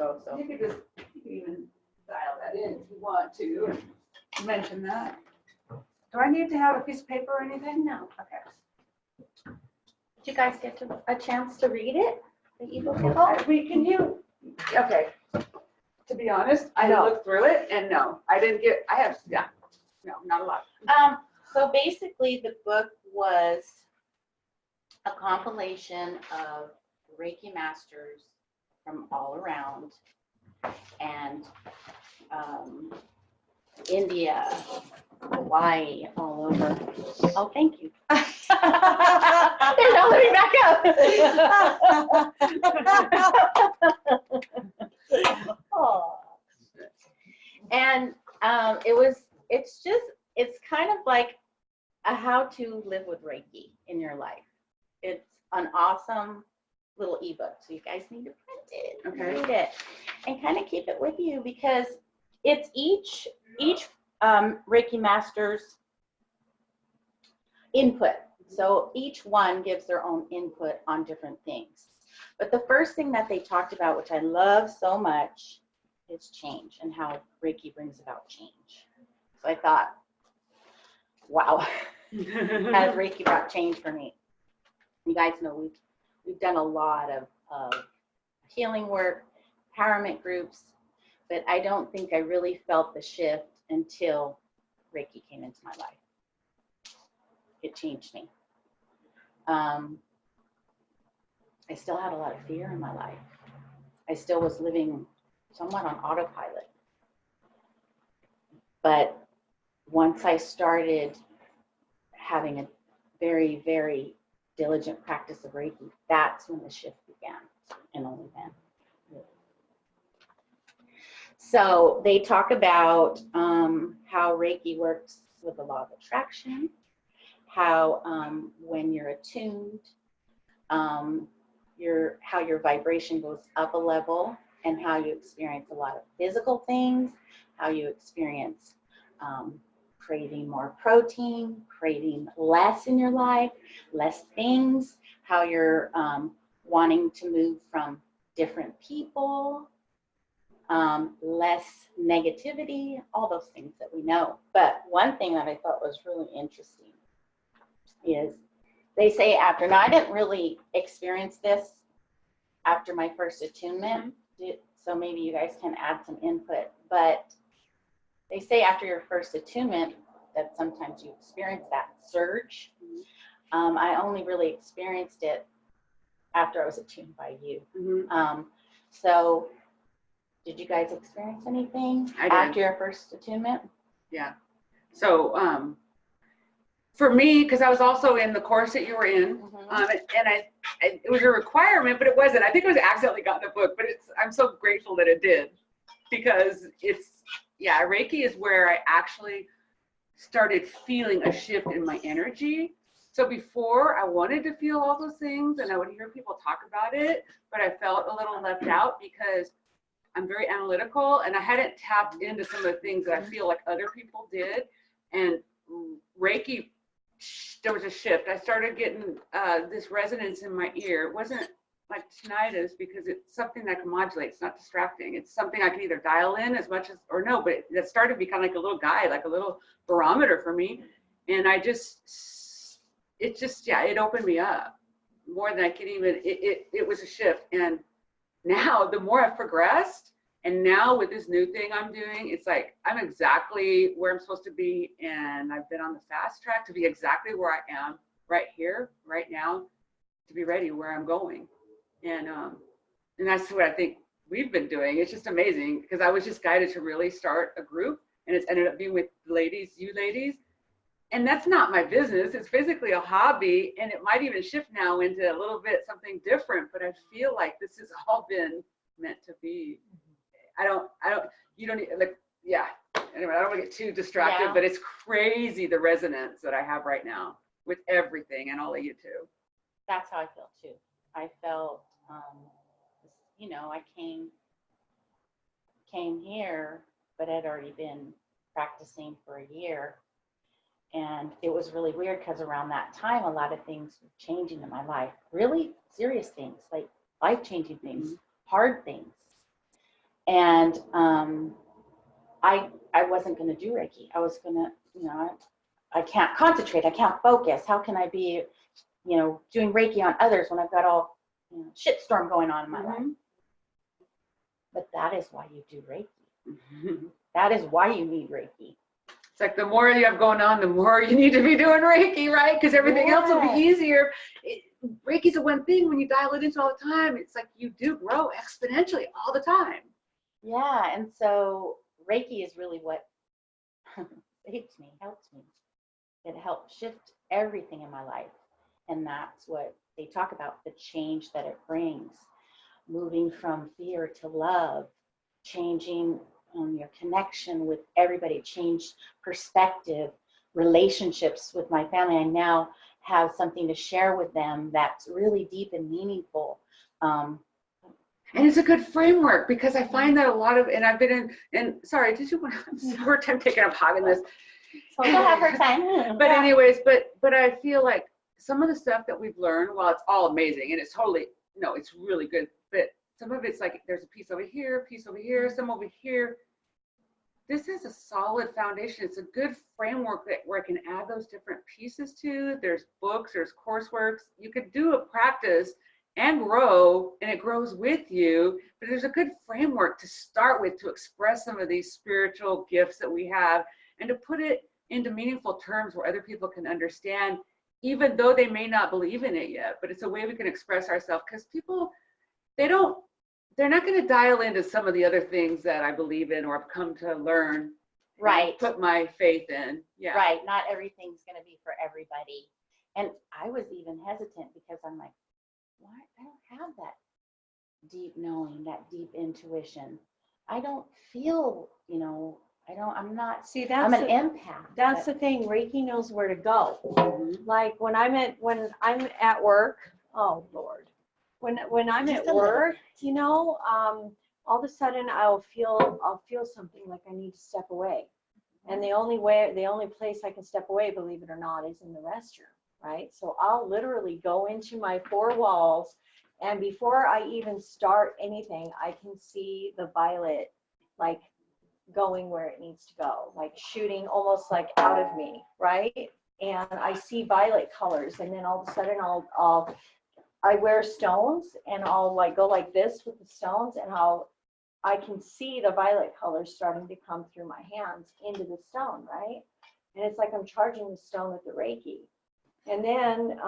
ago. So You could even dial that in if you want to and mention that. Do I need to have a piece of paper or anything? No. Okay. Did you guys get a chance to read it? The ebook at all? Can you? Okay. To be honest, I looked through it and no, I didn't get. No, not a lot. So basically, the book was a compilation of Reiki masters from all around, and India, Hawaii, all over. Oh, thank you. Here, now let me back up. Oh. And it's kind of like a how to live with Reiki in your life. It's an awesome little ebook, so you guys need to print it, read it, and kind of keep it with you, because it's each Reiki master's input. So each one gives their own input on different things. But the first thing that they talked about, which I love so much, is change and how Reiki brings about change. So I thought, wow, has Reiki brought change for me? You guys know we've done a lot of healing work, empowerment groups, but I don't think I really felt the shift until Reiki came into my life. It changed me. I still had a lot of fear in my life. I still was living somewhat on autopilot. But once I started having a very, very diligent practice of Reiki, that's when the shift began, and only then. So they talk about how Reiki works with the law of attraction, how when you're attuned, how your vibration goes up a level, and how you experience a lot of physical things, how you experience craving more protein, craving less in your life, less things, how you're wanting to move from different people, less negativity, all those things that we know. But one thing that I thought was really interesting is they say after, now I didn't really experience this after my first attunement, so maybe you guys can add some input, but they say after your first attunement that sometimes you experience that surge. I only really experienced it after I was attuned by you. So did you guys experience anything after your first attunement? Yeah. So for me, because I was also in the course that you were in, and it was a requirement, but it wasn't. I think it was accidentally got in the book, but I'm so grateful that it did, because Reiki is where I actually started feeling a shift in my energy. So before, I wanted to feel all those things, and I would hear people talk about it, but I felt a little left out because I'm very analytical, and I hadn't tapped into some of the things that I feel like other people did. And Reiki, there was a shift. I started getting this resonance in my ear. It wasn't like tinnitus, because it's something that I can modulate. It's not distracting. It's something I can either dial in as much as or no, but it started to become like a little guide, like a little barometer for me. And it opened me up more than I could even, it was a shift. And now the more I've progressed, and now with this new thing I'm doing, it's like I'm exactly where I'm supposed to be, and I've been on the fast track to be exactly where I am right here, right now, to be ready where I'm going. And that's what I think we've been doing. It's just amazing, because I was just guided to really start a group, and it's ended up being with ladies, you ladies. And that's not my business. It's basically a hobby, and it might even shift now into a little bit something different, but I feel like this has all been meant to be. You don't need, like, yeah. Anyway, I don't want to get too distracted, but it's crazy the resonance that I have right now with everything, and all of you too. That's how I feel too. I felt, I came here, but had already been practicing for a year. And it was really weird, because around that time, a lot of things were changing in my life. Really serious things, like life-changing things, hard things. And I wasn't going to do Reiki. I was going to, you know, I can't concentrate. I can't focus. How can I be, you know, doing Reiki on others when I've got all, you know, shitstorm going on in my life? But that is why you do Reiki. That is why you need Reiki. It's like the more you have going on, the more you need to be doing Reiki, right? Because everything else will be easier. Reiki's the one thing when you dial it into all the time, it's like you do grow exponentially all the time. Yeah, and so Reiki is really what saves me, helps me. It helps shift everything in my life. And that's what they talk about, the change that it brings. Moving from fear to love, changing your connection with everybody, changed perspective, relationships with my family. I now have something to share with them that's really deep and meaningful. And it's a good framework, because I find that a lot of, and I've been in, and sorry, did you want to, her time taking up hogging this. So she'll have her time. But anyways, but I feel like some of the stuff that we've learned, while it's all amazing, and it's totally, no, it's really good, but some of it's like, there's a piece over here, some over here. This is a solid foundation. It's a good framework that where I can add those different pieces to. There's books, there's coursework. You could do a practice and grow, and it grows with you, but there's a good framework to start with to express some of these spiritual gifts that we have, and to put it into meaningful terms where other people can understand, even though they may not believe in it yet. But it's a way we can express ourselves, because people, they're not going to dial into some of the other things that I believe in or have come to learn. Right. Put my faith in. Yeah. Right. Not everything's going to be for everybody. And I was even hesitant, because I'm like, what? I don't have that deep knowing, that deep intuition. I don't feel, you know, I'm not, See, I'm an empath. that's the thing. Reiki knows where to go. Mhm. Like when I'm at work, oh Lord, when I'm Just at a little. work, you know, all of a sudden I'll feel something like I need to step away. And the only place I can step away, believe it or not, is in the restroom, right? So I'll literally go into my four walls, and before I even start anything, I can see the violet like going where it needs to go, like shooting almost like out of me, right? And I see violet colors, and then all of a sudden I wear stones, and I'll like go like this with the stones, and I can see the violet colors starting to come through my hands into the stone, right? And it's like I'm charging the stone with the Reiki. And then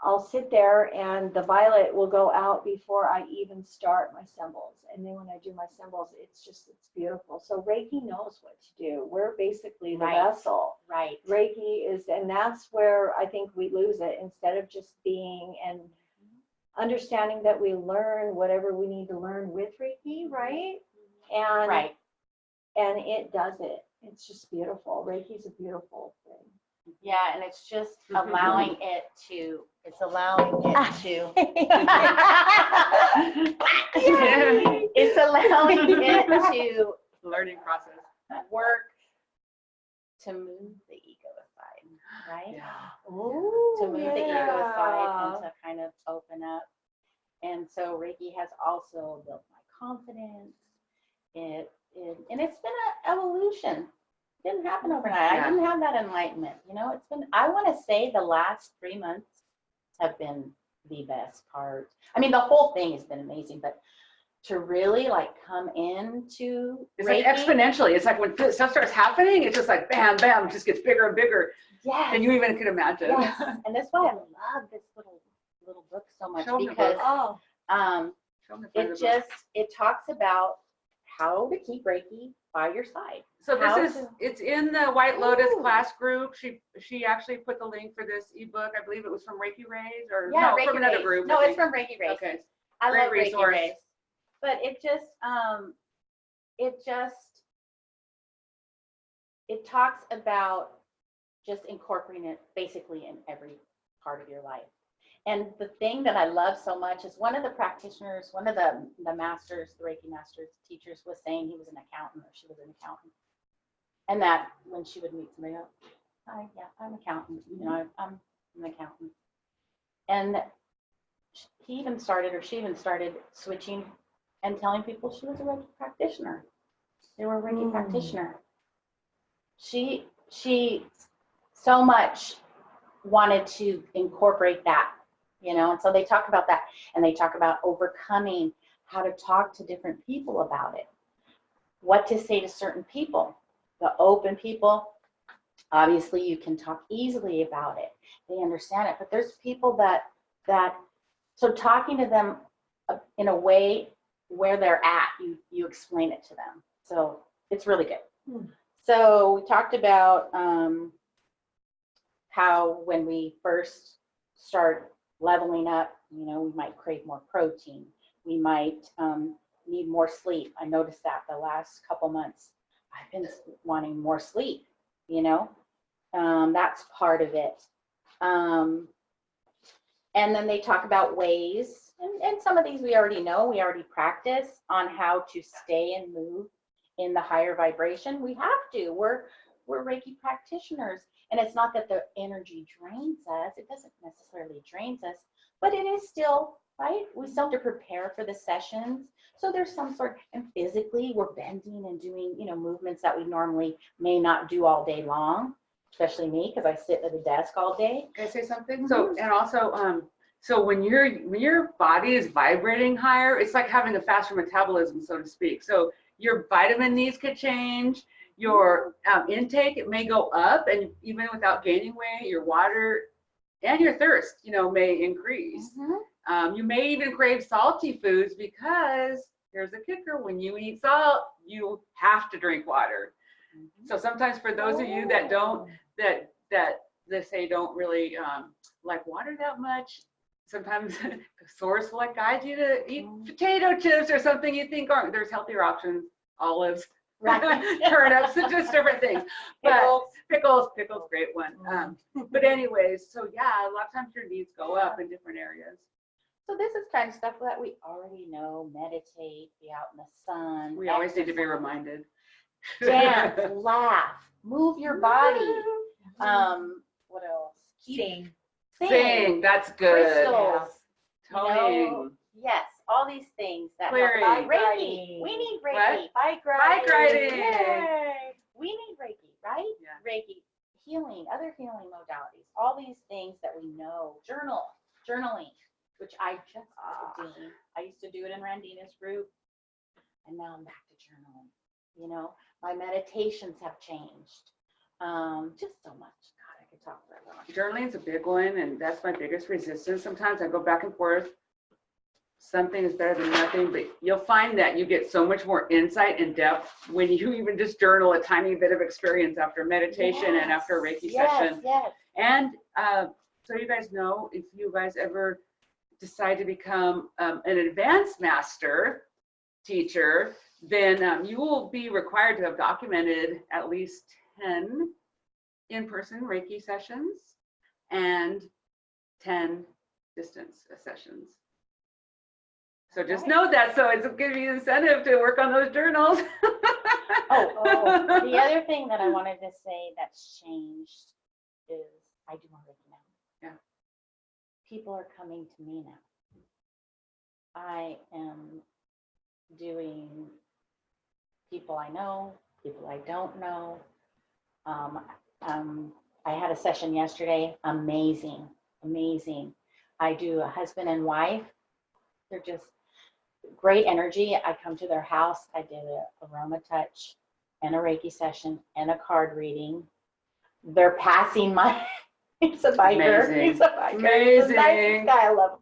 I'll sit there, and the violet will go out before I even start my symbols. And then when I do my symbols, it's beautiful. So Reiki knows what to do. We're basically the vessel. Right. Reiki is, and that's where I think we lose it, instead of just being and understanding that we learn whatever we need to learn with Reiki, right? And Right. and it does it. It's just beautiful. Reiki is a beautiful thing. Yeah, and it's just allowing it to, it's allowing it to Learning process. work to move the ego aside, right? Yeah. Ooh, To move the ego aside and yeah. to kind of open up. And so Reiki has also built my confidence. And it's been an evolution. It didn't happen overnight. Yeah. I didn't have that enlightenment. You know, it's been, I want to say the last 3 months have been the best part. I mean, the whole thing has been amazing, but to really like come into It's Reiki, like exponentially. It's like when stuff starts happening, it's just like bam, bam, it just gets bigger and bigger yes, than you even could imagine. yes. And that's why I love this little book so much, Show me the because Oh, Show me the it book. just, it talks about how to keep Reiki by your side. So how this is, to- it's in the White Lotus Ooh. class group. She actually put the link for this ebook. I believe it was from Reiki Rays, or Yeah, no, Reiki from another Rays. group. No, I it's think. from Reiki Rays. Okay. I Great love Reiki resource. Rays. But it talks about just incorporating it basically in every part of your life. And the thing that I love so much is one of the practitioners, one of the masters, the Reiki masters, teachers, was saying he was an accountant, or she was an accountant. And that when she would meet somebody else, hi, yeah, I'm an accountant. You know, I'm an accountant. And she even started switching and telling people she was a Reiki practitioner. They were a Reiki practitioner. She so much wanted to incorporate that, you know, and so they talk about that, and they talk about overcoming, how to talk to different people about it, what to say to certain people. The open people, obviously you can talk easily about it. They understand it, but there's people that so talking to them in a way where they're at, you explain it to them. So it's really good. So we talked about how when we first start leveling up, you know, we might crave more protein. We might need more sleep. I noticed that the last couple months, I've been wanting more sleep, you know. That's part of it. And then they talk about ways, and some of these we already know, we already practice on how to stay and move in the higher vibration. We have to. We're Reiki practitioners, and it's not that the energy drains us. It doesn't necessarily drains us, but it is still, right? We still have to prepare for the sessions. So there's some sort, and physically we're bending and doing, you know, movements that we normally may not do all day long, especially me, because I sit at a desk all day. Can I say something? So, and also, so when your body is vibrating higher, it's like having a faster metabolism, so to speak. So your vitamin needs could change, your intake, it may go up, and even without gaining weight, your water and your thirst, you know, may increase. You may even crave salty foods, because here's the kicker: when you eat salt, you have to drink water. So sometimes for those of you that don't, that they say don't really like water that much, sometimes the source will like guide you to eat potato chips or something you think aren't. There's healthier options, olives, Right. turnips, and just different things. But pickles, great one. But anyways, so yeah, a lot of times your needs go up in different areas. So this is kind of stuff that we already know. Meditate, be out in the sun. We always need to be reminded. Dance, laugh, move your body. What else? Sing, that's good. Crystals. Toning. You know, yes, all these things that Clearing. help. Reiki. We need Reiki. What? Bike Bike riding. Yay. We need Reiki, right? Yeah. Reiki, healing, other healing modalities, all these things that we know. Journaling, which I just started doing. I used to do it in Randina's group, and now I'm back to journaling. You know, my meditations have changed. Just so much. God, I could talk forever. Journaling's a big one, and that's my biggest resistance. Sometimes I go back and forth. Something is better than nothing, but you'll find that you get so much more insight and depth when you even just journal a tiny bit of experience after meditation and after a Reiki session. Yes. And so you guys know, if you guys ever decide to become an advanced master teacher, then you will be required to have documented at least 10 in-person Reiki sessions and 10 distance sessions. So just know that. So it's giving you incentive to work on those journals. The other thing that I wanted to say that's changed is I do more Reiki now. Yeah. People are coming to me now. I am doing people I know, people I don't know. I had a session yesterday, amazing. I do a husband and wife. They're just great energy. I come to their house. I did an aroma touch and a Reiki session and a card reading. They're passing my, he's a biker. Amazing. He's a biker. Amazing. He's the nicest guy. I love him.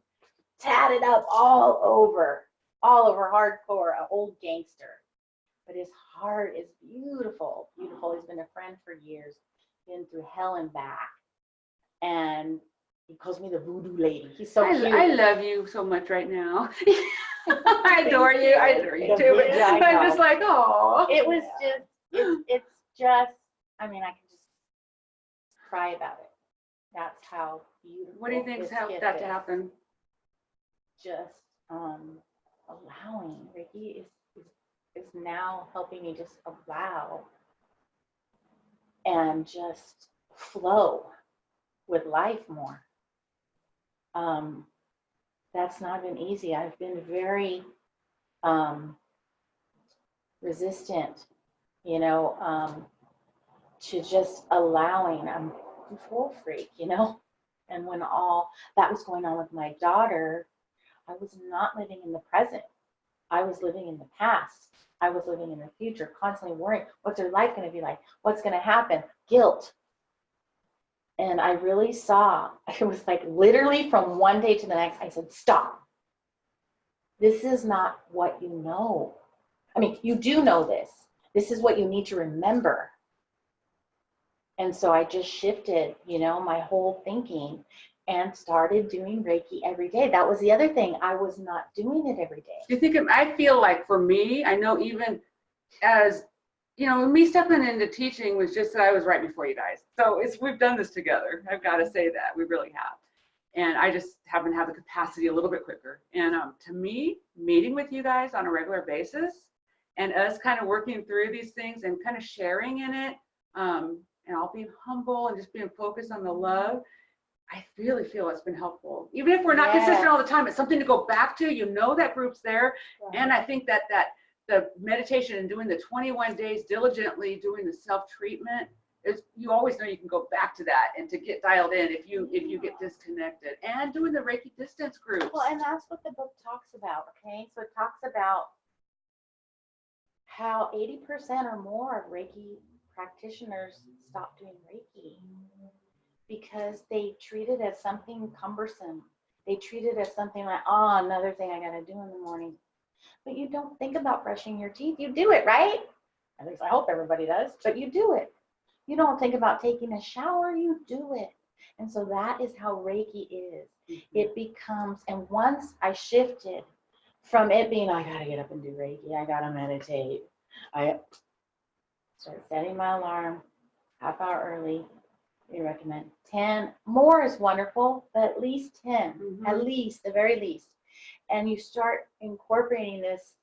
Tatted up all over hardcore, an old gangster. But his heart is beautiful. He's been a friend for years, been through hell and back. And he calls me the voodoo lady. He's so cute. I love you so much right now. I adore you. I adore you too. But Yeah, I I'm know. just like, oh. It was just, it's just, I mean, I can just cry about it. That's how beautiful. What do you think's this helped gift that to is. happen? Just allowing. Reiki is now helping me just allow and just flow with life more. That's not been easy. I've been very resistant, you know, to just allowing. I'm a control freak, you know. And when all that was going on with my daughter, I was not living in the present. I was living in the past. I was living in the future, constantly worrying, what's her life going to be like? What's going to happen? Guilt. And I really saw, it was like literally from one day to the next, I said, stop. This is not what you know. I mean, you do know this. This is what you need to remember. And so I just shifted, you know, my whole thinking and started doing Reiki every day. That was the other thing. I was not doing it every day. You think, I feel like for me, I know even as, you know, me stepping into teaching was just that I was right before you guys. So we've done this together. I've got to say that we really have. And I just happen to have the capacity a little bit quicker. And to me, meeting with you guys on a regular basis and us kind of working through these things and kind of sharing in it, and all being humble and just being focused on the love, I really feel it's been helpful. Even if we're not consistent all the time, it's something to go back to. You know that group's there. Right. And I think that the meditation and doing the 21 days diligently doing the self-treatment, you always know you can go back to that and to get dialed in if you get disconnected. And doing the Reiki distance groups. Well, and that's what the book talks about, okay? So it talks about how 80% or more of Reiki practitioners stop doing Reiki because they treat it as something cumbersome. They treat it as something like, oh, another thing I got to do in the morning. But you don't think about brushing your teeth. You do it, right? At least I hope everybody does, but you do it. You don't think about taking a shower, you do it. And so that is how Reiki is. Mm-hmm. It becomes, and once I shifted from it being, I got to get up and do Reiki, I got to meditate, I started setting my alarm half hour early. We recommend 10. More is wonderful, but at least 10, mm-hmm. At least, the very least. And you start incorporating this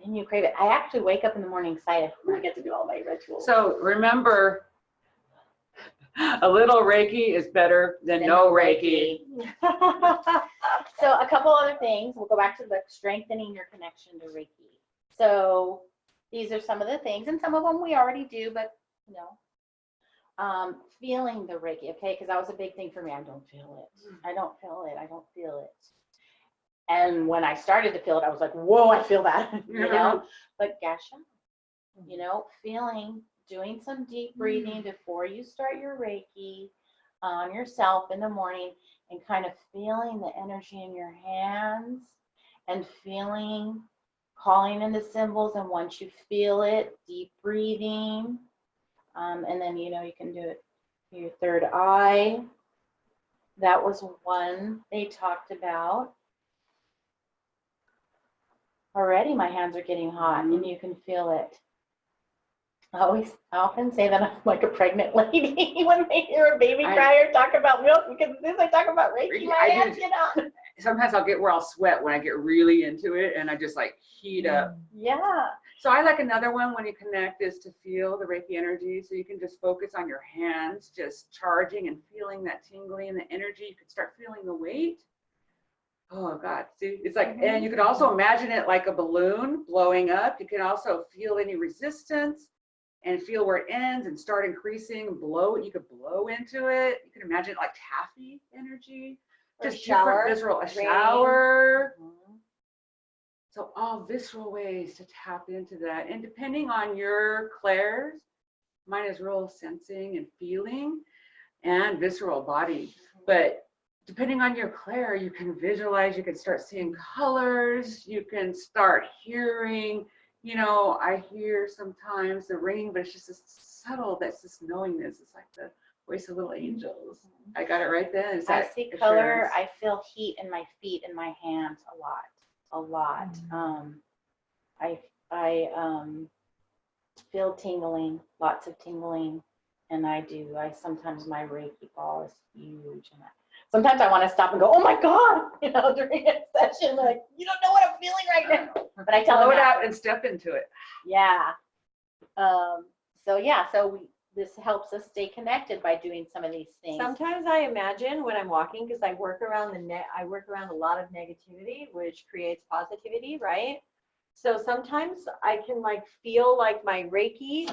and you crave it. I actually wake up in the morning excited. I get to do all my rituals. So remember, a little Reiki is better than no Reiki. So a couple other things. We'll go back to the book, strengthening your connection to Reiki. So these are some of the things, and some of them we already do, but you know, feeling the Reiki, okay? Because that was a big thing for me. I don't feel it. I don't feel it. I don't feel it. And when I started to feel it, I was like, whoa, I feel that, you know? But Gasha, you know, feeling, doing some deep breathing before you start your Reiki on yourself in the morning and kind of feeling the energy in your hands and feeling, calling in the symbols. And once you feel it, deep breathing. And then, you know, you can do it through your third eye. That was one they talked about. Already my hands are getting hot and you can feel it. I often say that I'm like a pregnant lady when they hear a baby cry or talk about milk, because as soon as I talk about Reiki, my hands get hot. Sometimes I'll get where I'll sweat when I get really into it and I just like heat up. Yeah. So I like another one when you connect is to feel the Reiki energy. So you can just focus on your hands, just charging and feeling that tingling, the energy. You can start feeling the weight. Oh God, see, it's like, and you could also imagine it like a balloon blowing up. You can also feel any resistance and feel where it ends and start increasing, blow it. You could blow into it. You can imagine it like taffy energy, or just shower, different visceral, a rain. Shower. So all visceral ways to tap into that. And depending on your clairs, mine is real sensing and feeling and visceral body. But depending on your clair, you can visualize, you can start seeing colors, you can start hearing, you know, I hear sometimes the ringing, but it's just as subtle, that's just knowingness. It's like the voice of little angels. I got it right then. I see color, I feel heat in my feet and my hands a lot. I feel tingling, lots of tingling, and I sometimes my Reiki ball is huge, and sometimes I want to stop and go, oh my God, you know, during a session, like, you don't know what I'm feeling right now. But I tell them it out and step into it. Yeah. So this helps us stay connected by doing some of these things. Sometimes I imagine when I'm walking, because I work around a lot of negativity, which creates positivity, right? So sometimes I can like feel like my Reiki,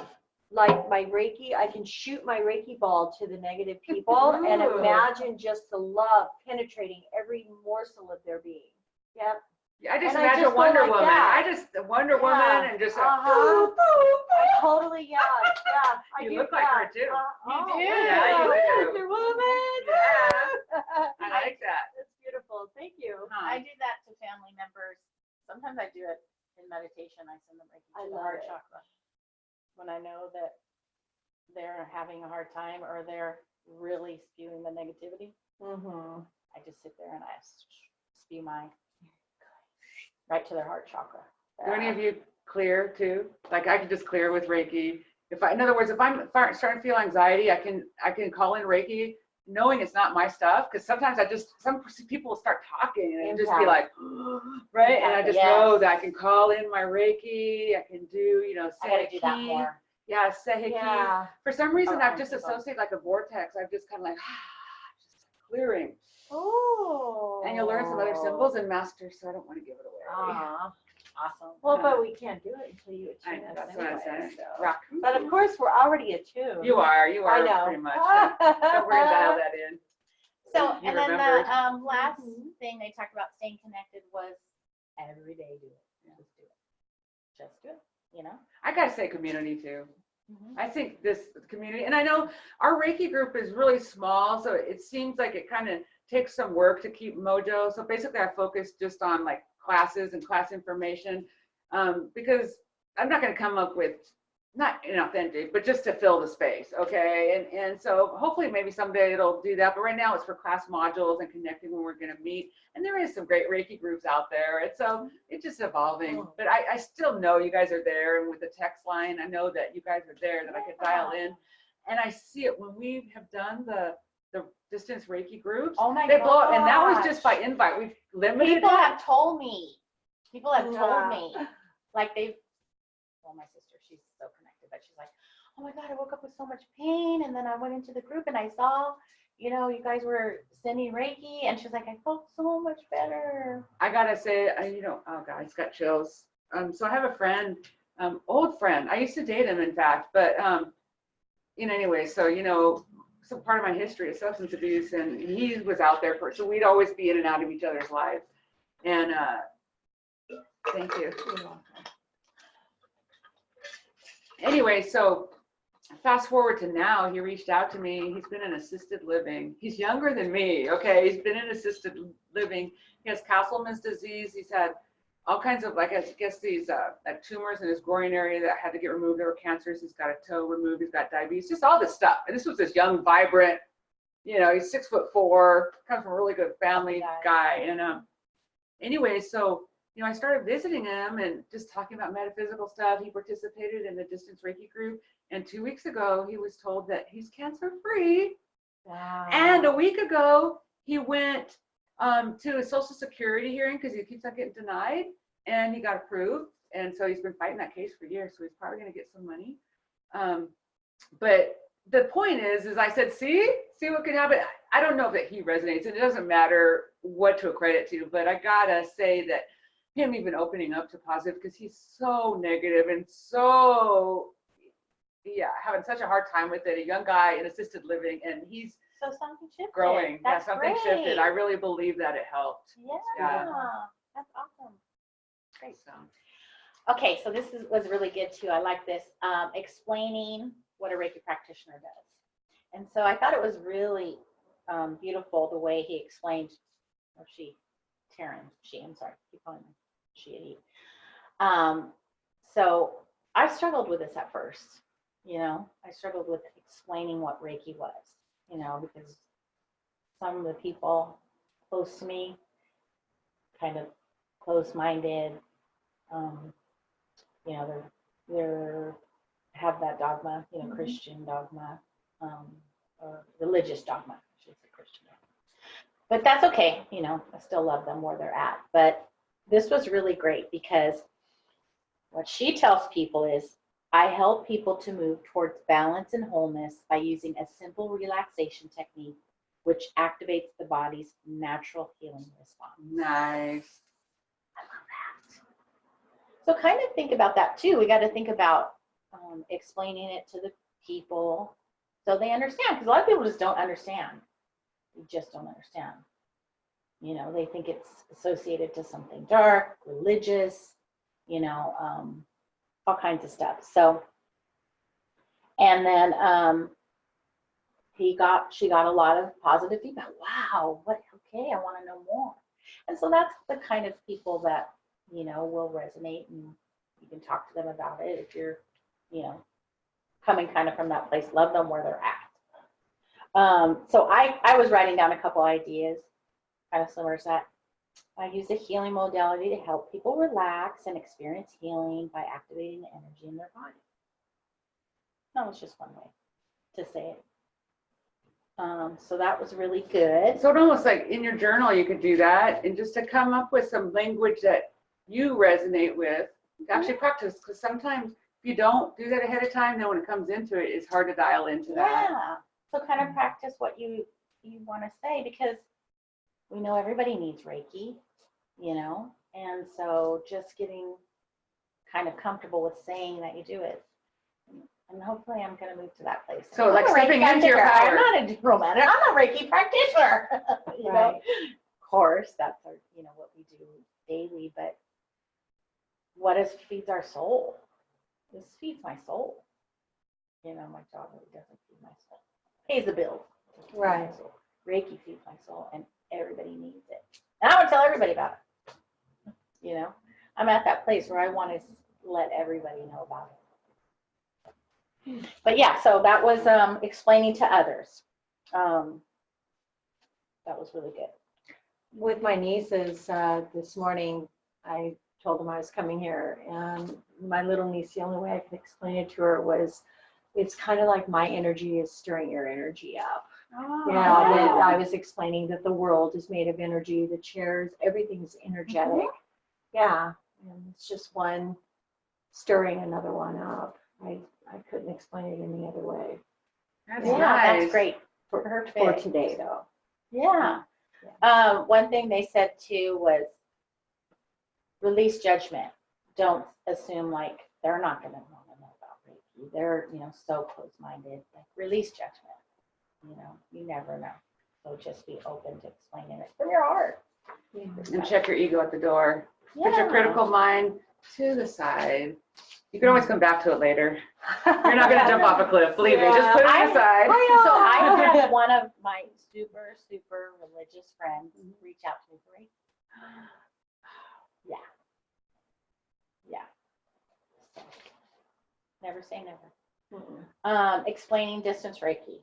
I can shoot my Reiki ball to the negative people and Ooh. imagine just the love penetrating every morsel of their being. Yep. Yeah, I just And I imagine just go Wonder like Woman. that. I just Wonder Woman Yeah. and just Uh-huh. I totally, yeah. I You do look like her, too. You do. Yeah, you do. Wonder Woman. Yeah. I like that. That's beautiful. Thank you. Huh. I do that to family members. Sometimes I do it in meditation. I send them Reiki I to the love heart it. chakra when I know that they're having a hard time or they're really spewing the negativity. Mm-hmm. I just sit there and I spew mine right to their heart chakra. Do any of you clear too? Like I can just clear with Reiki. In other words, if I'm starting to feel anxiety, I can call in Reiki, knowing it's not my stuff. Because sometimes some people will start talking and just be Empath. like, right, and I just Yes. know that I can call in my Reiki. I can do, I gotta do that Seiki. more. Yeah, Seiki. Yeah. For some reason, Oh, I've just people. associated like a vortex. I've just kind of like just clearing. Oh. And you'll learn some other symbols and master, so I don't want to give it away. Awesome. Well, but we can't do it until you I attune know, us that's what I'm anyway, saying. so. Rock. But of course, we're already attuned. You are I know. pretty much. Don't worry, dial that in. So, You and then remembered. the last Mhm. thing they talked about staying connected was every day do it. Just do it. Just do it. You know? I gotta say community too. Mm-hmm. I think this community, and I know our Reiki group is really small, so it seems like it kind of takes some work to keep mojo. So basically I focus just on like classes and class information, because I'm not gonna come up with, not inauthentic, but just to fill the space, okay? And so hopefully maybe someday it'll do that, but right now it's for class modules and connecting when we're gonna meet. And there is some great Reiki groups out there. And so it's just evolving, but I still know you guys are there. And with the text line, I know that you guys are there, that I could dial in. And I see it when we have done the distance Reiki groups. Oh my They blow up, and that was gosh. just by invite. We've limited People it. have told me. People have Yeah. told me. Like my sister, she's so connected, but she's like, oh my God, I woke up with so much pain. And then I went into the group and I saw, you guys were sending Reiki. And she's like, I felt so much better. I gotta say, oh God, it's got chills. So I have a friend, old friend. I used to date him, in fact, but anyway, so some part of my history is substance abuse, and he was out there so we'd always be in and out of each other's lives. And thank you. Anyway, so fast forward to now, he reached out to me. He's been in assisted living. He's younger than me, okay? He's been in assisted living. He has Castleman's disease. He's had all kinds of, like, I guess these like tumors in his groin area that had to get removed. There were cancers. He's got a toe removed. He's got diabetes, just all this stuff. And this was this young, vibrant, he's 6'4", comes from a really good family guy. And anyway, so I started visiting him and just talking about metaphysical stuff. He participated in the distance Reiki group. And 2 weeks ago, he was told that he's cancer-free. Wow. And a week ago, he went to a Social Security hearing because he keeps on getting denied. And he got approved. And so he's been fighting that case for years. So he's probably going to get some money. But the point is I said, see what could happen. I don't know that he resonates. And it doesn't matter what to accredit to. But I got to say that him even opening up to positive, because he's so negative and so having such a hard time with it. A young guy in assisted living, and he's So something shifted. growing. That's Something great. shifted. I really believe that it helped. Yeah. That's awesome. Great. So Okay, so this was really good too. I like this, explaining what a Reiki practitioner does. And so I thought it was really beautiful the way he explained, or I'm sorry, keep calling her she. So I struggled with this at first, I struggled with explaining what Reiki was, because some of the people close to me kind of close-minded, they're have that dogma, Christian dogma, or religious dogma, I should say Christian dogma. But that's okay, I still love them where they're at. But this was really great because what she tells people is, I help people to move towards balance and wholeness by using a simple relaxation technique which activates the body's natural healing response. nice. I love that. So kind of think about that too. We got to think about explaining it to the people so they understand, because a lot of people just don't understand. They just don't understand. You know, they think it's associated to something dark, religious, you know, all kinds of stuff. So, and then she got a lot of positive feedback. Wow, okay, I want to know more. And so that's the kind of people that, you know, will resonate, and you can talk to them about it if you're, you know, coming kind of from that place, love them where they're at. So I was writing down a couple ideas, kind of similar to that. I use a healing modality to help people relax and experience healing by activating the energy in their body. That was just one way to say it. So that was really good. So it almost like in your journal, you could do that, and just to come up with some language that you resonate with, to actually practice, because sometimes if you don't do that ahead of time, then when it comes into it, it's hard to dial into that. Yeah. So kind of practice what you want to say, because we know everybody needs Reiki, you know, and so just getting kind of comfortable with saying that you do it. And hopefully I'm going to move to that place. So like stepping into your power. I'm not a romantic, I'm a Reiki practitioner. You know? Of course, that's our, you know, what we do daily, but what feeds our soul? This feeds my soul. You know, my job really doesn't feed my soul. Pays the bills. Right. Reiki feeds my soul, and everybody needs it. And I want to tell everybody about it. You know, I'm at that place where I want to let everybody know about it. But yeah, so that was explaining to others. That was really good. With my nieces this morning, I told them I was coming here, and my little niece, the only way I could explain it to her was, it's kind of like my energy is stirring your energy up. Oh, You know, that I was explaining that the world is made of energy, the chairs, everything's energetic. Yeah, and it's just one stirring another one up. I couldn't explain it any other way. That's yeah, nice. that's great. For today, though. Yeah. One thing they said too was release judgment. Don't assume like they're not going to want to know about Reiki. They're, you know, so close-minded. Like, release judgment. You know, you never know. So just be open to explaining it from your heart. Yeah. And check your ego at the door. Yeah. Put your critical mind to the side. You can always come back to it later. You're not going to jump off a cliff, believe me. Just put it aside. So I had one of my super, super religious friends reach out to me for Reiki. Yeah. Yeah. So, never say never. Explaining distance Reiki.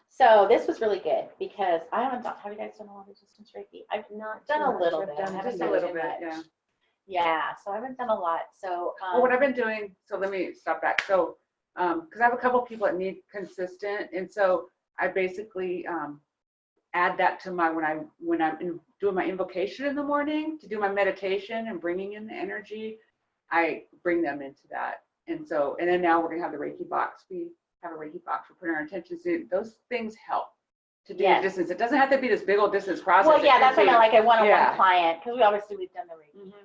So this was really good because I haven't done, have you guys done a lot of distance Reiki? I've Not done too a much. little I've bit. done I haven't Just done a little too bit, much. yeah. Yeah, so I haven't done a lot. So Well, what I've been doing, so let me stop back. So, because I have a couple people that need consistent, and so I basically add that to my, when I'm doing my invocation in the morning to do my meditation and bringing in the energy, I bring them into that. And so, and then now we're gonna have the Reiki box. We have a Reiki box. We're putting our intentions in. Those things help to do the distance. It doesn't have to be this big old distance process. well, yeah, that's what I meant, like a one-on-one client, because we've done the Reiki, you know.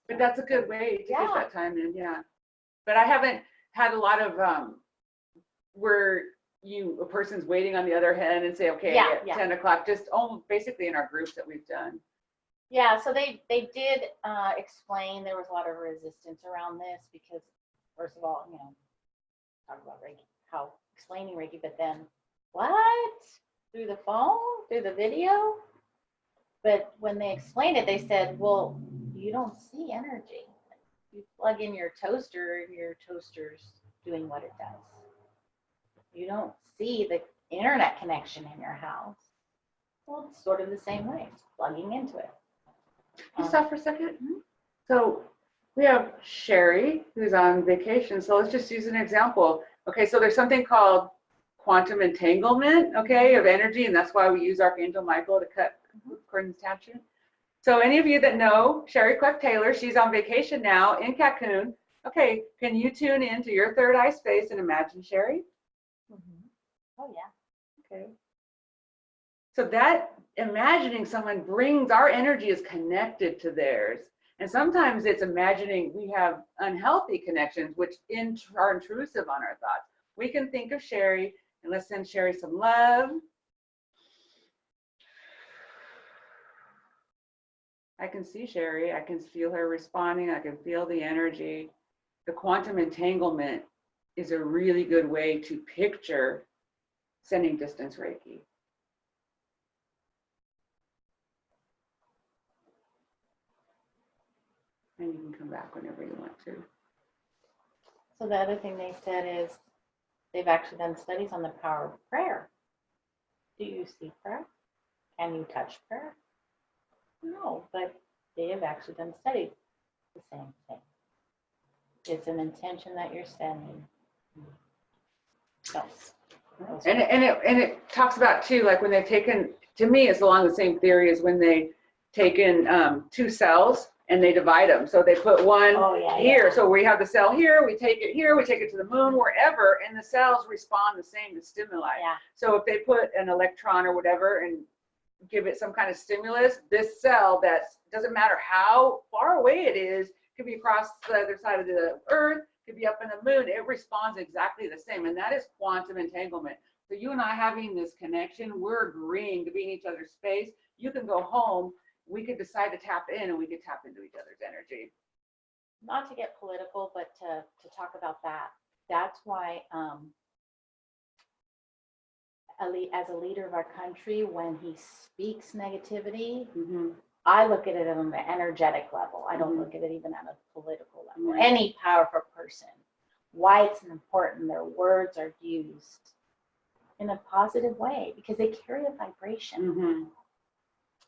But that's a good way to get that time in, yeah. But I haven't had a lot of where a person's waiting on the other end and say, okay, at 10 o'clock, just basically in our groups that we've done. Yeah, so they did explain there was a lot of resistance around this because, first of all, you know, talk about Reiki, how explaining Reiki, but then what? Through the phone? Through the video? But when they explained it, they said, well, you don't see energy. You plug in your toaster and your toaster's doing what it does. You don't see the internet connection in your house. Well, it's sort of the same way. It's plugging into it. Can you stop for a second? So we have Sherry who's on vacation. So let's just use an example. Okay, so there's something called quantum entanglement, okay, of energy, and that's why we use Archangel Michael to cut cord attachment. So any of you that know Sherry Clark-Taylor, she's on vacation now in Cancun. Okay, can you tune into your third eye space and imagine Sherry? Oh, yeah. Okay. So that imagining someone brings, our energy is connected to theirs. And sometimes it's imagining we have unhealthy connections, which are intrusive on our thoughts. We can think of Sherry and let's send Sherry some love. I can see Sherry. I can feel her responding. I can feel the energy. The quantum entanglement is a really good way to picture sending distance Reiki. And you can come back whenever you want to. So the other thing they said is they've actually done studies on the power of prayer. Do you see prayer? Can you touch prayer? No, but they have actually done studies. The same thing. It's an intention that you're sending. So, And it talks about too, like when they've taken, to me, it's along the same theory as when they taken 2 cells and they divide them. So they put one here. So we have the cell here, we take it to the moon, wherever, and the cells respond the same to stimuli. yeah. So if they put an electron or whatever and give it some kind of stimulus, this cell that doesn't matter how far away it is, could be across the other side of the earth, could be up in the moon, it responds exactly the same. And that is quantum entanglement. So you and I having this connection, we're agreeing to be in each other's space. You can go home, we could decide to tap in and we could tap into each other's energy. Not to get political, but to talk about that. That's why as a leader of our country, when he speaks negativity, I look at it on the energetic level. I don't look at it even at a political level. Any powerful person, why it's important their words are used in a positive way because they carry a vibration.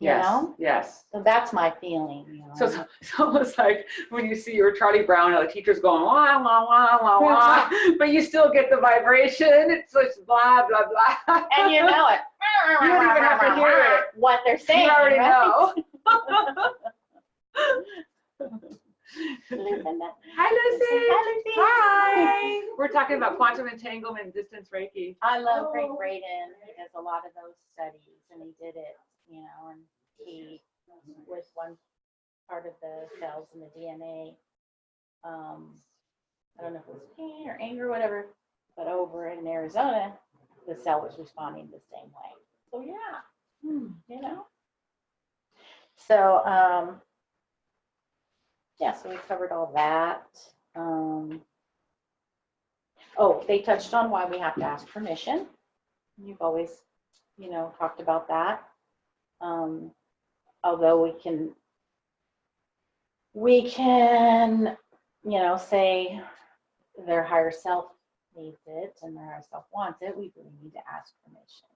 Yes, You know? yes. So that's my feeling. You know? So it's almost like when you see your Charlie Brown, how the teacher's going wah wah wah wah wah, but you still get the vibration. It's just blah blah blah. And you know it. You don't even have to hear it. What they're saying. You already right? know. Lucinda. Hi, Lucy. Hi, Lucy. Hi. We're talking about quantum entanglement and distance Reiki. I love Greg Braden. He does a lot of those studies, and he did it, you know, and he was one part of the cells in the DNA. I don't know if it was pain or anger or whatever, but over in Arizona, the cell was responding the same way. So yeah, you know. So yeah, so we covered all that. Oh, they touched on why we have to ask permission. You've always, you know, talked about that. Although we can, you know, say their higher self needs it and their higher self wants it, we really need to ask permission.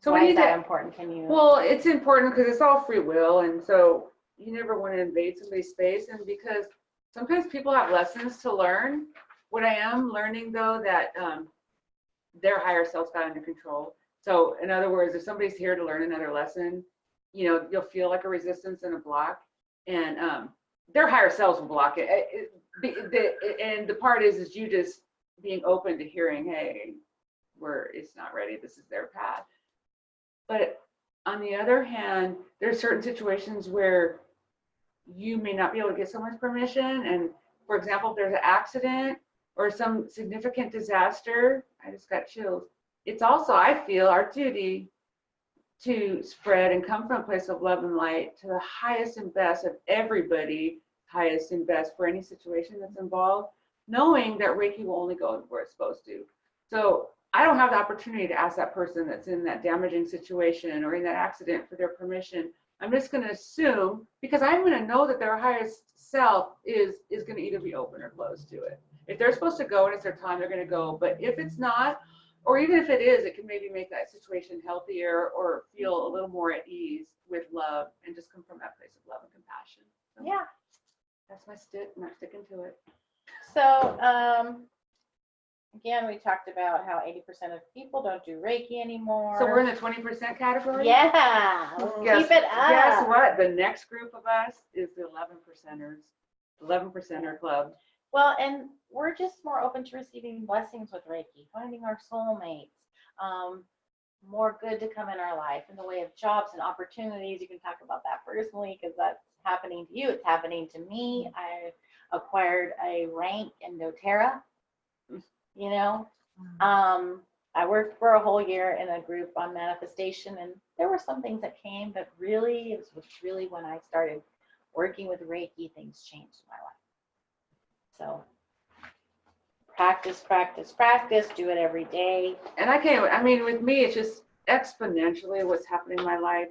So why we is need that to, important? Can you? well, it's important because it's all free will, and so you never want to invade somebody's space. And because sometimes people have lessons to learn. What I am learning though, that their higher self's got under control. So in other words, if somebody's here to learn another lesson, you know, you'll feel like a resistance and a block, and their higher selves will block it. And the part is you just being open to hearing, hey, it's not ready. This is their path. But on the other hand, there's certain situations where you may not be able to get someone's permission. And for example, if there's an accident or some significant disaster, I just got chills. It's also, I feel, our duty to spread and come from a place of love and light to the highest and best of everybody, highest and best for any situation that's involved, knowing that Reiki will only go where it's supposed to. So I don't have the opportunity to ask that person that's in that damaging situation or in that accident for their permission. I'm just going to assume, because I'm going to know that their highest self is going to either be open or closed to it. If they're supposed to go and it's their time, they're going to go. But if it's not, or even if it is, it can maybe make that situation healthier or feel a little more at ease with love and just come from that place of love and compassion. So Yeah. that's my stick. I'm not sticking to it. So again, we talked about how 80% of people don't do Reiki anymore. So we're in the 20% category? Yeah, let's keep it up. Guess what? The next group of us is the 11%ers, 11%er club. Well, and we're just more open to receiving blessings with Reiki, finding our soulmates, more good to come in our life in the way of jobs and opportunities. You can talk about that personally because that's happening to you, it's happening to me. I acquired a rank in doTERRA, you know. I worked for a whole year in a group on manifestation, and there were some things that came, but really, it was really when I started working with Reiki, things changed in my life. So practice, practice, practice, do it every day. And I mean, with me, it's just exponentially what's happening in my life.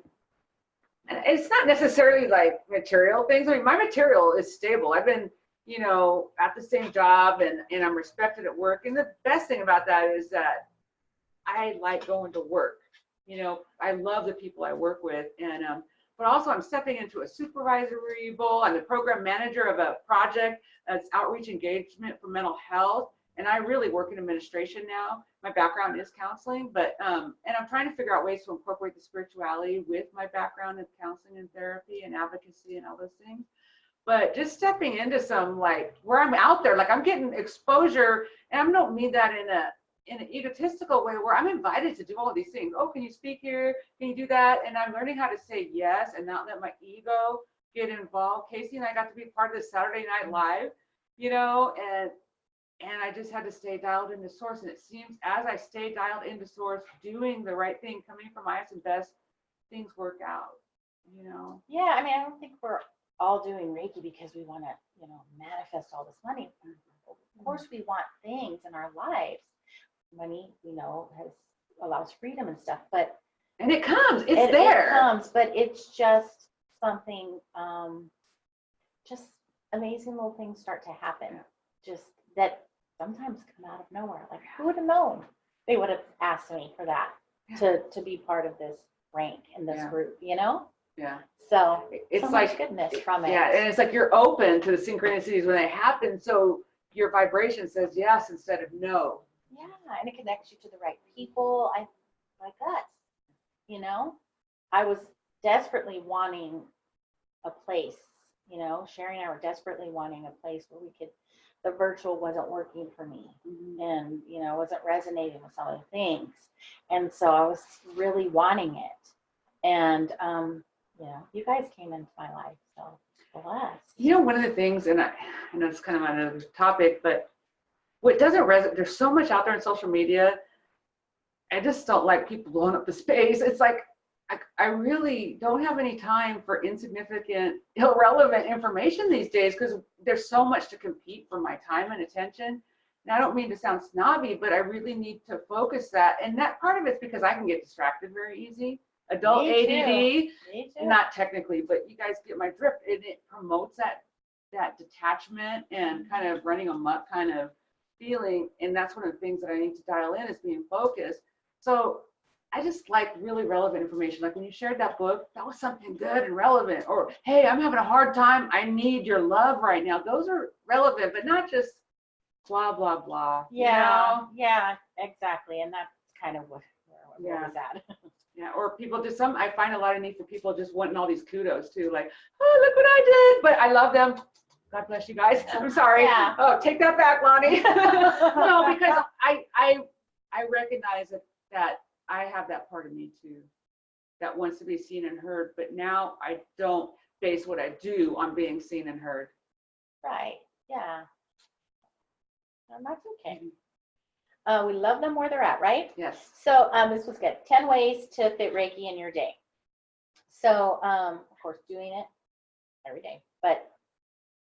And it's not necessarily like material things. I mean, my material is stable. I've been, you know, at the same job, and I'm respected at work. And the best thing about that is that I like going to work. You know, I love the people I work with. And but also I'm stepping into a supervisory role. I'm the program manager of a project that's outreach engagement for mental health. And I really work in administration now. My background is counseling, but and I'm trying to figure out ways to incorporate the spirituality with my background in counseling and therapy and advocacy and all those things. But just stepping into some, like, where I'm out there, like I'm getting exposure, and I don't mean that in an egotistical way, where I'm invited to do all these things. Oh, can you speak here? Can you do that? And I'm learning how to say yes and not let my ego get involved. Casey and I got to be part of this Saturday Night Live, you know, and I just had to stay dialed into source. And it seems as I stay dialed into source, doing the right thing, coming from my highest and best, things work out, you know? Yeah, I mean, I don't think we're all doing Reiki because we want to, you know, manifest all this money. Of course, we want things in our lives. Money, you know, allows freedom and stuff, but And it comes, it's there. It comes, but it's just something, just amazing little things start to happen. Just that sometimes come out of nowhere. Like, who would have known they would have asked me for that to be part of this rank in this group, you know? Yeah. So it's so like much goodness from it. Yeah, and it's like you're open to the synchronicities when they happen, so your vibration says yes instead of no. Yeah, and it connects you to the right people. Like us, you know, I was desperately wanting a place, you know, Sherry and I were desperately wanting a place where we could, the virtual wasn't working for me, and, you know, wasn't resonating with some of the things. And so I was really wanting it. And, you know, you guys came into my life, so blessed. You know, one of the things, and I know it's kind of on another topic, but what doesn't resonate, there's so much out there in social media. I just don't like people blowing up the space. It's like, I really don't have any time for insignificant, irrelevant information these days, because there's so much to compete for my time and attention. And I don't mean to sound snobby, but I really need to focus that. And that part of it's because I can get distracted very easy. Adult Me ADD, Me too. not technically, but you guys get my drift. And it promotes that detachment and kind of running amok kind of feeling. And that's one of the things that I need to dial in, is being focused. So I just like really relevant information. Like when you shared that book, that was something good and relevant. Or, hey, I'm having a hard time, I need your love right now. Those are relevant, but not just blah, blah, blah. Yeah, You know? yeah, exactly. And that's kind of where was at. Yeah, or people just I find a lot of need for people just wanting all these kudos too. Like, oh, look what I did. But I love them. God bless you guys. I'm sorry. Yeah. Oh, take that back, Lonnie. No, because I recognize that I have that part of me too, that wants to be seen and heard. But now I don't base what I do on being seen and heard. Right. Yeah. And that's okay. We love them where they're at, right? Yes. So this was good. 10 ways to fit Reiki in your day. So, of course, doing it every day, but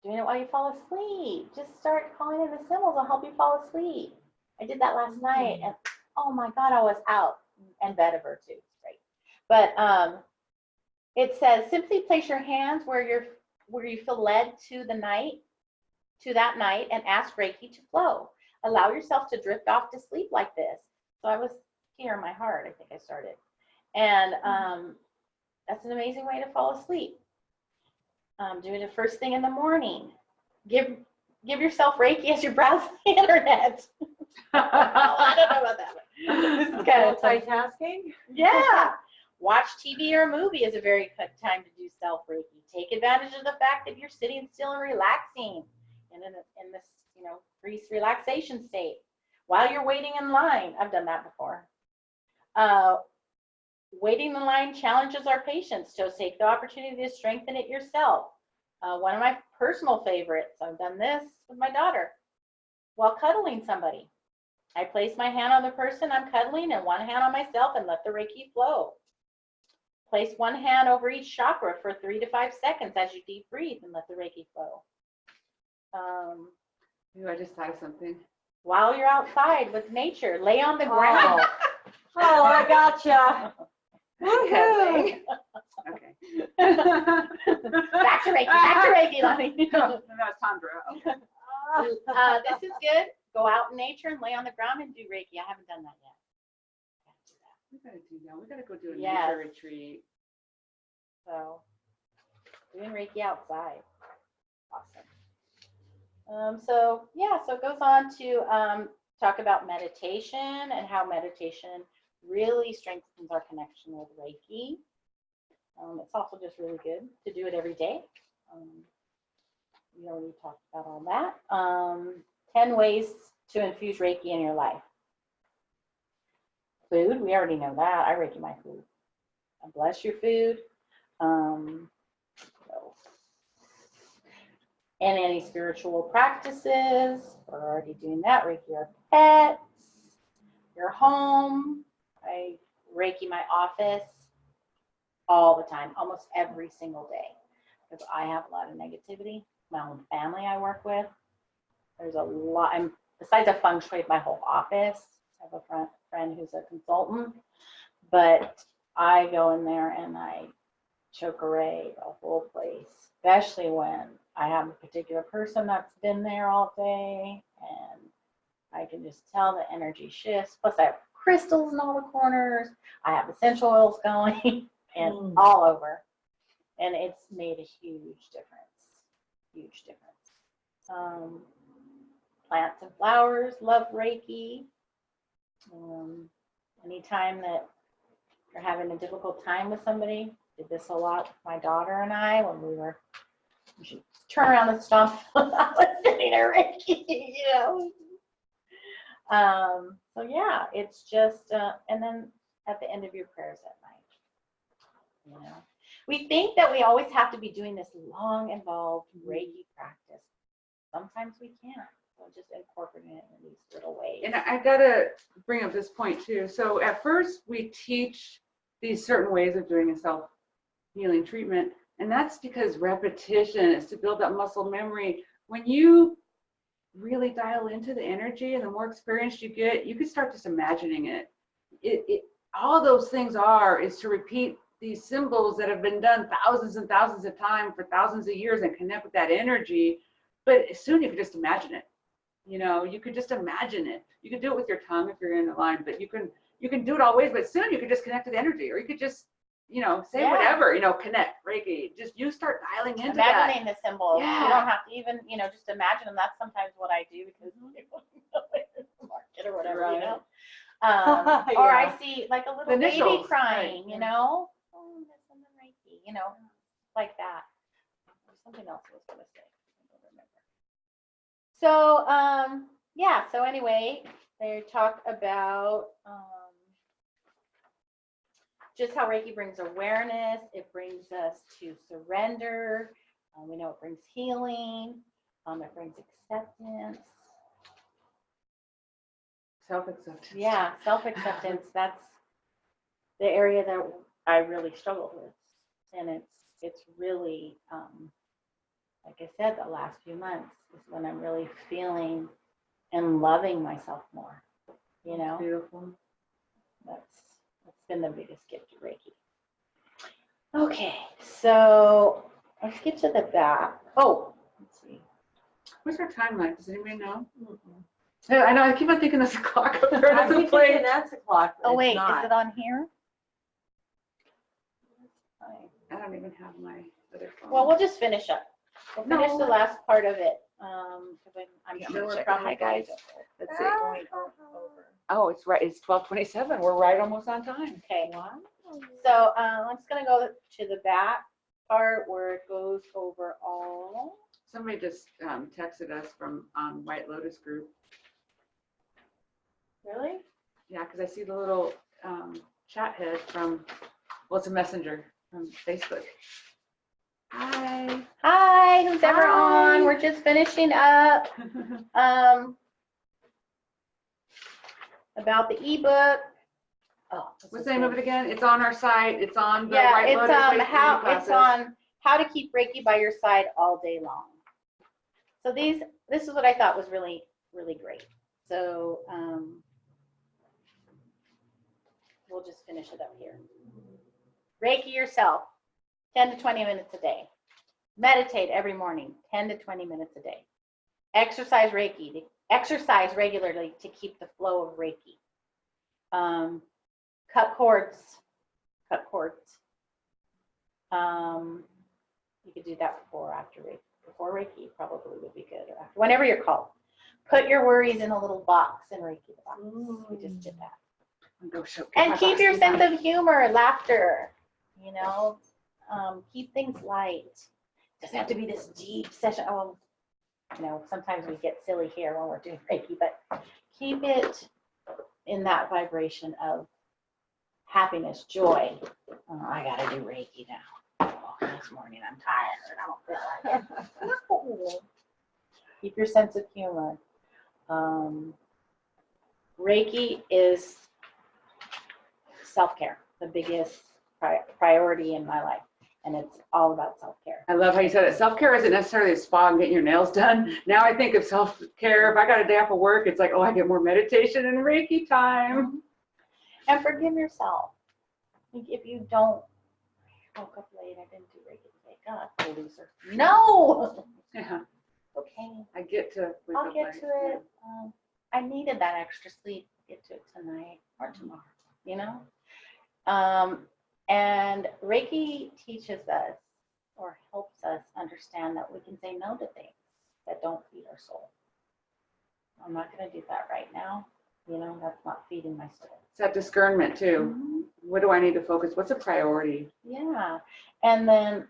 doing it while you fall asleep. Just start calling in the symbols. I'll help you fall asleep. I did that last night, and oh my God, I was out and better too. Right. But it says simply place your hands where you feel led to that night, and ask Reiki to flow. Allow yourself to drift off to sleep like this. So I was here in my heart, I think I started. And that's an amazing way to fall asleep. Doing it first thing in the morning. Give yourself Reiki as you browse the internet. I don't know about that one. This is kind of Multitasking? Yeah. Watch TV or a movie is a very good time to do self-Reiki. Take advantage of the fact that you're sitting still and relaxing and in this, you know, relaxation state while you're waiting in line. I've done that before. Waiting in line challenges our patience, so take the opportunity to strengthen it yourself. One of my personal favorites, I've done this with my daughter while cuddling somebody. I place my hand on the person I'm cuddling and one hand on myself and let the Reiki flow. Place one hand over each chakra for 3 to 5 seconds as you deep breathe and let the Reiki flow. Ooh, I just thought of something. While you're outside with nature, lay on the ground. Oh, I gotcha. Okay. Okay. Back to Reiki, Lonnie. No, that's Sandra. Okay. This is good. Go out in nature and lay on the ground and do Reiki. I haven't done that yet. We gotta do that. We gotta go do a Yes. nature retreat. So, doing Reiki outside. Awesome. So it goes on to talk about meditation and how meditation really strengthens our connection with Reiki. It's also just really good to do it every day. We already talked about all that. 10 ways to infuse Reiki in your life. Food, we already know that. I Reiki my food. Bless your food. And any spiritual practices, we're already doing that. Reiki your pets, your home. I Reiki my office all the time, almost every single day, because I have a lot of negativity. My own family I work with, there's a lot. And besides, I feng shui my whole office. I have a friend who's a consultant, but I go in there and I chokeray the whole place, especially when I have a particular person that's been there all day, and I can just tell the energy shifts. Plus, I have crystals in all the corners. I have essential oils going and all over, and it's made a huge difference. Huge difference. Plants and flowers, love Reiki. Anytime that you're having a difficult time with somebody, did this a lot with my daughter and I when she turn around and stomp. I was sitting there Reiki, you know. So yeah, it's just, and then at the end of your prayers at night, you know. We think that we always have to be doing this long, involved Reiki practice. Sometimes we can't. So just incorporating it in these little ways. And I gotta bring up this point too. So at first we teach these certain ways of doing a self-healing treatment, and that's because repetition is to build that muscle memory. When you really dial into the energy and the more experience you get, you can start just imagining it. All those things is to repeat these symbols that have been done thousands and thousands of times for thousands of years and connect with that energy. But soon you can just imagine it. You know, you could just imagine it. You could do it with your tongue if you're in the line, but you can do it all ways, but soon you could just connect to the energy, or you could just, you know, say whatever, you know, connect, Reiki. Just you start dialing into imagining the symbols. Yeah. You don't have to even, you know, just imagine them. That's sometimes what I do because people know it's the market or whatever, you know. Or I see like a little baby crying, you know. Oh, that's in the Reiki, you know, like that. There's something else I was going to say. I don't remember. So, yeah, so anyway, they talk about just how Reiki brings awareness. It brings us to surrender. We know it brings healing. It brings acceptance. self-acceptance. Yeah, self-acceptance. That's the area that I really struggled with. And it's really, like I said, the last few months is when I'm really feeling and loving myself more, you know. Beautiful. That's been the biggest gift of Reiki. Okay, so let's get to the back. Oh, let's see. What's our time like? Does anybody know? Yeah, I know. I keep on thinking there's a clock up there. I keep thinking that's a clock. But Oh wait, it's not. is it on here? I don't even have my other phone. Well, we'll just finish up. We'll finish the last part of it. Because I'm Yeah, I'm sure gonna we're check. probably Hi, guys. That's it. going over. Oh, it's right. It's 12:27. We're right almost on time. Okay. So I'm just gonna go to the back part where it goes over all. Somebody just texted us from White Lotus group. Really? Yeah, because I see the little chat head from, well, it's a messenger from Facebook. Hi. Hi, who's ever Hi. on? We're just finishing up about the ebook. Oh, What's the name of it again? It's on our site. It's on the Yeah, White it's Lotus Reiki how classes. it's on how to keep Reiki by your side all day long. So this is what I thought was really, really great. So we'll just finish it up here. Reiki yourself, 10 to 20 minutes a day. Meditate every morning, 10 to 20 minutes a day. Exercise Reiki. Exercise regularly to keep the flow of Reiki. Cut cords. Cut cords. You could do that before or after Reiki. Before Reiki probably would be good, or after, whenever you're called. Put your worries in a little box and Reiki the box. We just did that. And keep your sense of humor, laughter. You know, keep things light. It doesn't have to be this deep session. Oh, you know, sometimes we get silly here when we're doing Reiki, but keep it in that vibration of happiness, joy. Oh, I gotta do Reiki now. Oh, this morning I'm tired. I don't feel like it. No. Keep your sense of humor. Reiki is self-care, the biggest priority in my life, and it's all about self-care. I love how you said it. Self-care isn't necessarily a spa and getting your nails done. Now I think of self-care. If I got a day off of work, it's like, oh, I get more meditation and Reiki time. And forgive yourself. If you don't, I woke up late, I didn't do Reiki today. God, I'm a loser. No! Yeah, Okay, I get to wake I'll up get late. to it. I needed that extra sleep. Get to it tonight or tomorrow, you know? And Reiki teaches us or helps us understand that we can say no to things that don't feed our soul. I'm not going to do that right now. You know, that's not feeding my soul. It's that discernment too. What do I need to focus? What's a priority? Yeah. And then,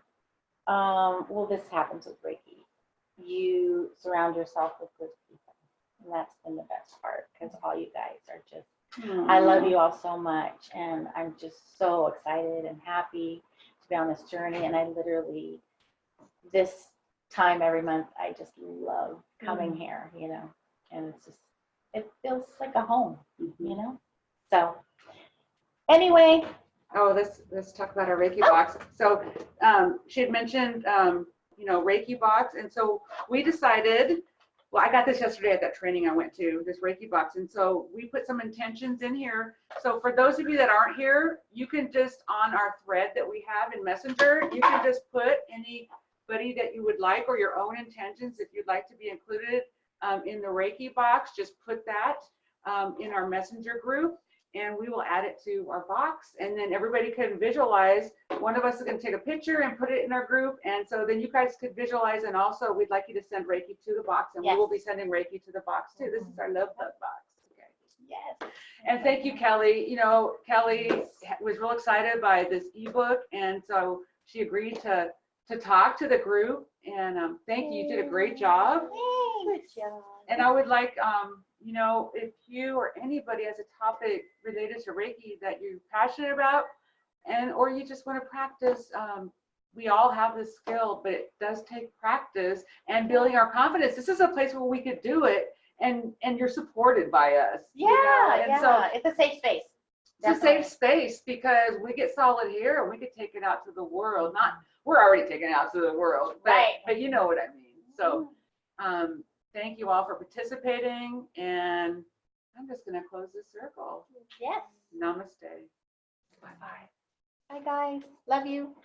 well, this happens with Reiki. You surround yourself with good people. And that's been the best part because all you guys are just, I love you all so much. And I'm just so excited and happy to be on this journey. And I literally, this time every month, I just love coming here, you know, and it's just, it feels like a home, you know? So anyway. Oh, let's talk about our Reiki box. So she had mentioned, you know, Reiki box. And so we decided, well, I got this yesterday at that training I went to, this Reiki box. And so we put some intentions in here. So for those of you that aren't here, you can just, on our thread that we have in Messenger, you can just put anybody that you would like or your own intentions, if you'd like to be included in the Reiki box, just put that in our Messenger group. And we will add it to our box, and then everybody can visualize. One of us is going to take a picture and put it in our group, and so then you guys could visualize. And also, we'd like you to send Reiki to the box, and we will be sending Reiki to the box too. This is our love bug box. Okay. Yes. And thank you, Kelly. You know, Kelly was real excited by this ebook, and so she agreed to talk to the group. And thank you. You did a great job. Good job. And I would like, you know, if you or anybody has a topic related to Reiki that you're passionate about, and or you just want to practice, we all have this skill, but it does take practice and building our confidence. This is a place where we could do it, and you're supported by us. Yeah, you know? And yeah. so It's a safe space. it's a safe space because we get solid here and we could take it out to the world. Not, we're already taking it out to the world, but, Right. but you know what I mean. So thank you all for participating, and I'm just going to close this circle. Yes. Namaste. Bye-bye. Bye, guys. Love you.